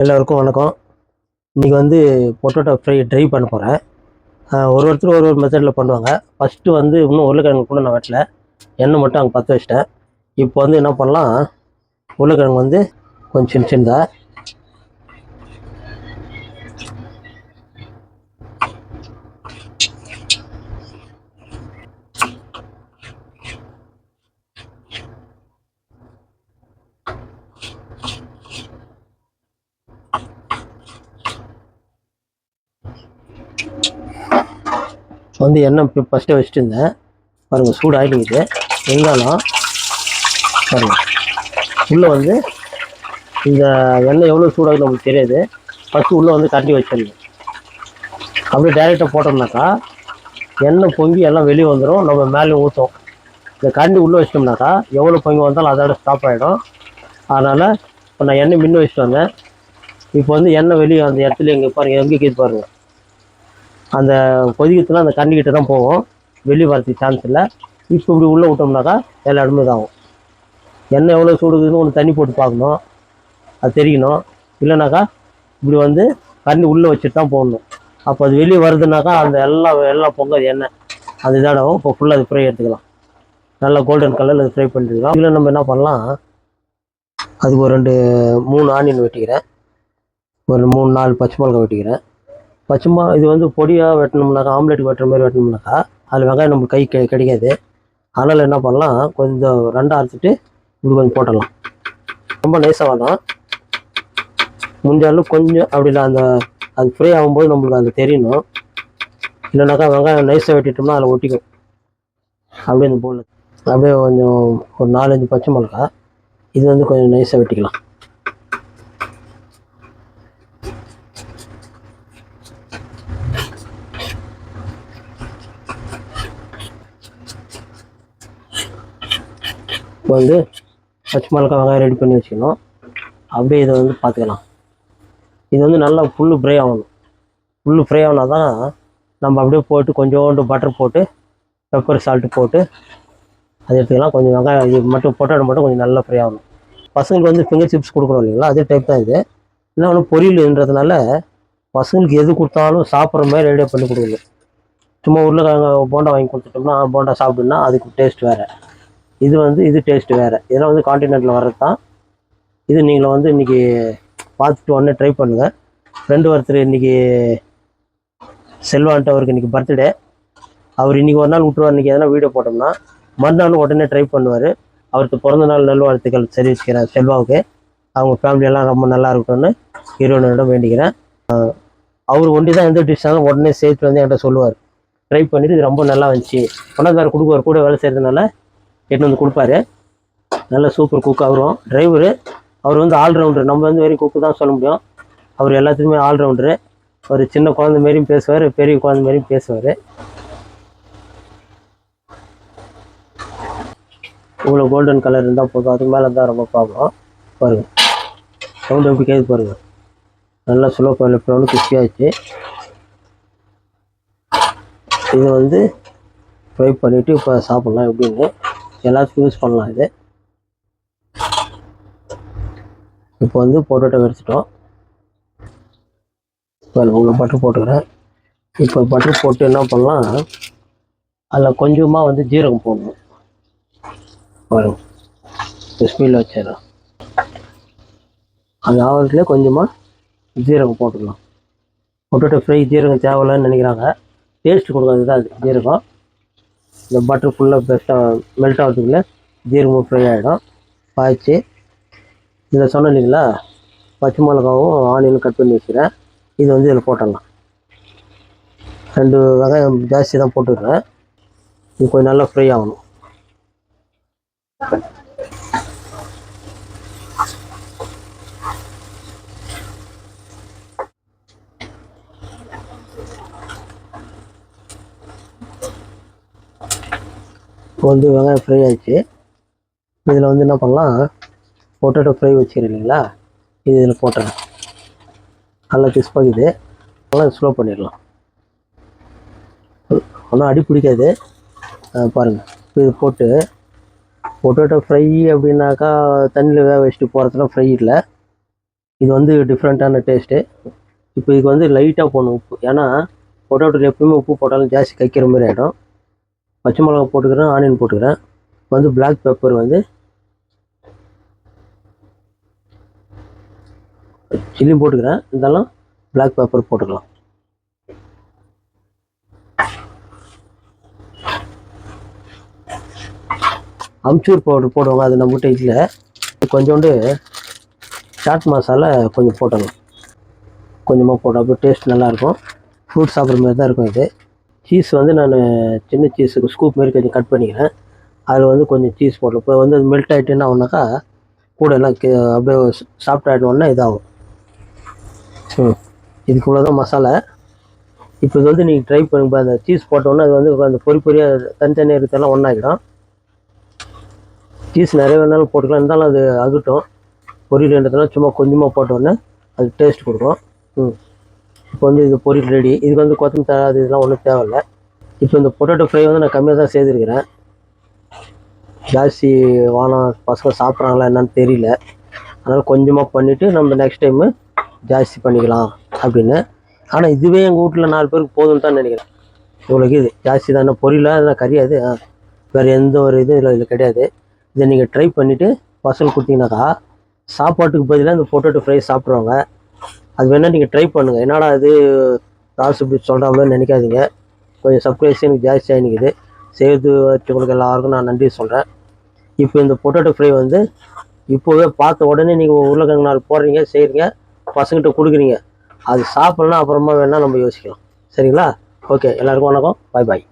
எல்லோருக்கும் வணக்கம். இன்றைக்கி வந்து பொட்டேட்டோ ஃப்ரை ட்ரை பண்ண போகிறேன். ஒருத்தர் ஒரு மெத்தடில் பண்ணுவாங்க. ஃபஸ்ட்டு வந்து இன்னும் உருளைக்கிழங்கு கூட நான் வெட்டல, எண்ணெய் மட்டும் அங்கே பற்ற வச்சிட்டேன். இப்போ வந்து என்ன பண்ணலாம், உருளைக்கிழங்கு வந்து கொஞ்சம் சின்ன சின்னதாக வந்து எண்ணெய் ஃபஸ்ட்டே வச்சுட்டு இருந்தேன். பாருங்கள், சூடு ஆகிடுங்குது. இருந்தாலும் பாருங்கள், உள்ளே வந்து இந்த எண்ணெய் எவ்வளோ சூடாகுது நமக்கு தெரியாது. ஃபஸ்ட்டு உள்ளே வந்து கரண்டி வச்சிடணும். அப்படியே டைரெக்டாக போட்டோம்னாக்கா எண்ணெய் பொங்கி எல்லாம் வெளியே வந்துடும், நம்ம மேலே ஊற்றும். இந்த கரண்டி உள்ளே வச்சிட்டோம்னாக்கா எவ்வளோ பொங்கி வந்தாலும் அதோட ஸ்டாப் ஆகிடும். அதனால் இப்போ நான் எண்ணெய் முன்ன வச்சுட்டு வந்தேன். இப்போ வந்து எண்ணெய் வெளியே அந்த இடத்துல எங்கே பாருங்கள், எங்கே கேது பாருங்கள், அந்த கொதிக்கத்தில் அந்த கரண்டிக்கிட்ட தான் போகும், வெளியே வரதுக்கு சான்ஸ் இல்லை. இப்போ இப்படி உள்ளே விட்டோம்னாக்கா எல்லா இடமே இதாகும். எண்ணெய் எவ்வளோ சூடுக்குதுன்னு ஒன்று தண்ணி போட்டு பார்க்கணும், அது தெரியணும். இல்லைனாக்கா இப்படி வந்து கரண்டி உள்ளே வச்சுட்டு தான் போடணும். அப்போ அது வெளியே வருதுனாக்கா அந்த எல்லாம் பொங்காது எண்ணெய், அது இதாகும். இப்போ ஃபுல்லாக அது ஃப்ரை எடுத்துக்கலாம். நல்லா கோல்டன் கலரில் அது ஃப்ரை பண்ணிட்டுக்கலாம். இதில் நம்ம என்ன பண்ணலாம், அதுக்கு ஒரு 2-3 ஆனியன் வெட்டிக்கிறேன், ஒரு 3-4 பச்சை மிளகாய் வெட்டிக்கிறேன். இது வந்து பொடியாக வெட்டணும்னாக்கா, ஆம்லேட்டுக்கு வெட்டுற மாதிரி வெட்டணும்னாக்கா அதில் வெங்காயம் நம்மளுக்கு கை கிடைக்காது. அதனால் என்ன பண்ணலாம், கொஞ்சம் 2 அரைச்சிட்டு இப்படி கொஞ்சம் போட்டலாம். ரொம்ப நைஸாக வேணும், முடிஞ்சாலும் கொஞ்சம் அப்படி இல்லை, அது ஃப்ரை ஆகும்போது நம்மளுக்கு அது தெரியணும். இல்லைனாக்கா வெங்காயம் நைஸாக வெட்டிட்டோம்னா அதில் ஒட்டிக்கும். அப்படியே அந்த போல் அப்படியே கொஞ்சம் ஒரு 4-5 பச்சை மிளகா, இது வந்து கொஞ்சம் நைஸாக வெட்டிக்கலாம். இப்போ வந்து பச்சை மிளகா வெங்காயம் ரெடி பண்ணி வச்சுக்கணும். அப்படியே இதை வந்து பார்த்துக்கலாம். இது வந்து நல்லா ஃபுல்லு ஃப்ரை ஆகணும். ஃபுல்லு ஃப்ரை ஆனால் தான் நம்ம அப்படியே போட்டு கொஞ்சோண்டு பட்டர் போட்டு பெப்பர் சால்ட்டு போட்டு அது எடுத்துக்கலாம். கொஞ்சம் வெங்காயம் இது மட்டும் பொட்டேட்டோ மட்டும் கொஞ்சம் நல்லா ஃப்ரை ஆகணும். பசங்களுக்கு வந்து ஃபிங்கர் சிப்ஸ் கொடுக்கணும் இல்லைங்களா, அதே டைப் தான் இது. இன்னொன்று பொரியல்ன்றதுனால பசங்களுக்கு எது கொடுத்தாலும் சாப்பிட்ற மாதிரி ரெடியாக பண்ணி கொடுக்கணும். சும்மா உருளைக்கிழங்கு போண்டா வாங்கி கொடுத்துட்டோம்னா போண்டா சாப்பிடுன்னா அதுக்கு டேஸ்ட் வேறு, இது டேஸ்ட்டு வேறு. இதெல்லாம் வந்து கான்டினென்ட்டில் வர்றது தான். இது நீங்களும் வந்து இன்றைக்கி பார்த்துட்டு உடனே ட்ரை பண்ணுங்கள். ஒருத்தர் இன்றைக்கி செல்வான்ட்டு, அவருக்கு இன்றைக்கி பர்த்டே. அவர் இன்றைக்கி ஒரு நாள் விட்டுருவார். இன்றைக்கி எதனா வீடியோ போட்டோம்னா மறுநாள் உடனே ட்ரை பண்ணுவார். அவருக்கு பிறந்த நாள் நல்வாழ்த்துக்கள் தெரிவிச்சுக்கிறேன் செல்வாவுக்கு. அவங்க ஃபேமிலியெல்லாம் ரொம்ப நல்லா இருக்கட்டும்னு இறைவனிடம் வேண்டிக்கிறேன். அவர் ஒண்டி தான் எந்த டிஷ்ஷாலும் உடனே சேர்த்து வந்து என்கிட்ட சொல்லுவார். ட்ரை பண்ணிவிட்டு இது ரொம்ப நல்லா வந்துச்சு, கொண்டாந்தார் கொடுக்குவார். கூட வேலை செய்கிறதுனால எட்டு வந்து கொடுப்பாரு. நல்ல சூப்பர் குக். அவரும் டிரைவரு, அவர் வந்து ஆல்ரவுண்டர். நம்ம வந்து வெறும் குக்கு தான் சொல்ல முடியும், அவர் எல்லாத்துக்குமே ஆல்ரவுண்டரு. ஒரு சின்ன குழந்தை மாரியும் பேசுவார், பெரிய குழந்தை மாரியும் பேசுவார். இவ்வளோ கோல்டன் கலர் இருந்தால் போதும், அதுக்கு மேலே தான் ரொம்ப ப்ராப்ளம். பாருங்கள் சவுண்டு எப்படி கேட்குது பாருங்கள். நல்லா ஸ்லோ இப்போ வந்து கிறிஸ்பியாகிடுச்சு. இதை வந்து ஃப்ரை பண்ணிவிட்டு இப்போ சாப்பிட்லாம். எப்படின்னு எல்லாத்துக்கும் யூஸ் பண்ணலாம். இது இப்போ வந்து பொட்டேட்டோ வச்சுட்டோம். உங்களை பட்டர் போட்டுக்கிறேன். இப்போ பட்டர் போட்டு என்ன பண்ணலாம், அதில் கொஞ்சமாக வந்து ஜீரகம் போடணும். வரும் ஸ்பீடில் வச்சிடலாம். அந்த ஆவரத்துலேயே கொஞ்சமாக ஜீரகம் போட்டுக்கலாம். பொட்டேட்டோ ஃப்ரை ஜீரகம் தேவையில்லைன்னு நினைக்கிறாங்க, டேஸ்ட் கொடுக்காது தான் அது ஜீரகம். இந்த பட்டர் ஃபுல்லாக பெஸ்ட்டாக மெல்ட் ஆகிறதுக்குள்ளே ஜீரகமும் ஃப்ரை ஆகிடும். பாய்ச்சி இதில் சொன்னேன் இல்லைங்களா, பச்சை மிளகாவும் ஆனியனும் கட் பண்ணி வச்சுக்கிறேன். இது வந்து இதில் போட்டுடலாம். 2 வெங்காயம் ஜாஸ்தி தான் போட்டுக்கிறேன். இது கொஞ்சம் நல்லா ஃப்ரை ஆகணும். இப்போ வந்து வெங்காயம் ஃப்ரை ஆகிடுச்சு. இதில் வந்து என்ன பண்ணலாம், பொட்டேட்டோ ஃப்ரை வச்சுக்கிறேன் இல்லைங்களா, இது இதில் போட்டுறேன். நல்லா கிறிஸ்பாகுது. அதெல்லாம் ஸ்லோ பண்ணிடலாம், ஒன்றும் அடி பிடிக்காது. பாருங்கள், இது போட்டு பொட்டேட்டோ ஃப்ரை அப்படின்னாக்கா தண்ணியில் வேக வச்சுட்டு போகிறதுலாம் ஃப்ரை இல்லை. இது வந்து டிஃப்ரெண்ட்டான டேஸ்ட்டு. இப்போ இதுக்கு வந்து லைட்டாக போடணும் உப்பு. ஏன்னா பொட்டேட்டோவில் எப்பவுமே உப்பு போட்டாலும் ஜாஸ்தி கைக்கிற மாதிரி ஆகிடும். பச்சை மிளகா போட்டுக்கிறேன், ஆனியன் போட்டுக்கிறேன். வந்து பிளாக் பெப்பர் வந்து சில்லியும் போட்டுக்கிறேன், இருந்தாலும் பிளாக் பெப்பர் போட்டுக்கலாம். அம்ச்சூர் பவுடர் போடுவாங்க, அது நம்மகிட்ட இல்லை. கொஞ்சோண்டு சாட் மசாலா கொஞ்சம் போட்டணும், கொஞ்சமாக போட்டோம், அப்போ டேஸ்ட் நல்லாயிருக்கும். ஃப்ரூட் சாப்பிட்ற மாதிரி தான் இருக்கும் இது. சீஸ் வந்து நான் சின்ன சீஸுக்கு ஸ்கூப் மாரி கொஞ்சம் கட் பண்ணிக்கிறேன். அதில் வந்து கொஞ்சம் சீஸ் போடணும். இப்போ வந்து அது மெல்ட் ஆகிட்டு என்ன ஆகுனாக்கா கூட எல்லாம் அப்படியே சாஃப்ட் ஆகிட்டோன்னா இதாகும். இதுக்குள்ளே தான் மசாலா. இப்போ இது வந்து நீங்கள் ட்ரை பண்ணுங்க. அந்த சீஸ் போட்டோன்னா அது வந்து அந்த பொரியாக தனித்தனியாக இருக்கிறதெல்லாம் ஒன்றாகிடும். சீஸ் நிறைய வேணாலும் போட்டுக்கலாம், இருந்தாலும் அது ஆகட்டும். பொரியல்ன்றதுலாம் சும்மா கொஞ்சமாக போட்டோன்னே அது டேஸ்ட் கொடுக்கும். இப்போ வந்து இது பொரியல் ரெடி. இதுக்கு வந்து கொத்தமல்லி தழை அது இதெல்லாம் ஒன்றும் தேவையில்லை. இப்போ இந்த பொட்டேட்டோ ஃப்ரை வந்து நான் கம்மியாக தான் செய்திருக்கிறேன். ஜாஸ்தி வானம் பசங்க சாப்பிட்றாங்களா என்னன்னு தெரியல. அதனால் கொஞ்சமாக பண்ணிவிட்டு நம்ம நெக்ஸ்ட் டைமு ஜாஸ்தி பண்ணிக்கலாம் அப்படின்னு. ஆனால் இதுவே எங்கள் வீட்டில் 4 பேருக்கு போதும்னு தான் நினைக்கிறேன். இவ்வளோக்கு இது ஜாஸ்தி தானே. பொரியலாக அதெல்லாம் கறியாது, வேறு எந்த ஒரு இதுவும் இதில் கிடையாது. இதை நீங்கள் ட்ரை பண்ணிவிட்டு பசங்க கொடுத்தீங்கன்னாக்கா சாப்பாட்டுக்கு பதிலாக இந்த பொட்டேட்டோ ஃப்ரை சாப்பிட்ருவாங்க. அது வேணால் நீங்கள் ட்ரை பண்ணுங்கள். என்னடா இது ராசு இப்படி சொல்கிற மாதிரி நினைக்காதீங்க. கொஞ்சம் சர்ப்ரைஸ் எனக்கு ஜாஸ்தியாக நிற்குது. செய்து வச்சவங்களுக்கு எல்லாருக்கும் நான் நன்றி சொல்கிறேன். இப்போ இந்த பொட்டேட்டோ ஃப்ரை வந்து இப்போவே பார்த்த உடனே நீங்கள் உருளைக்கிழங்கு நாள் போடுறீங்க, செய்கிறீங்க, பசங்கிட்ட கொடுக்குறீங்க. அது சாப்பிட்லாம் அப்புறமா வேணால் நம்ம யோசிக்கலாம். சரிங்களா? ஓகே, எல்லாருக்கும் வணக்கம். பாய் பாய்.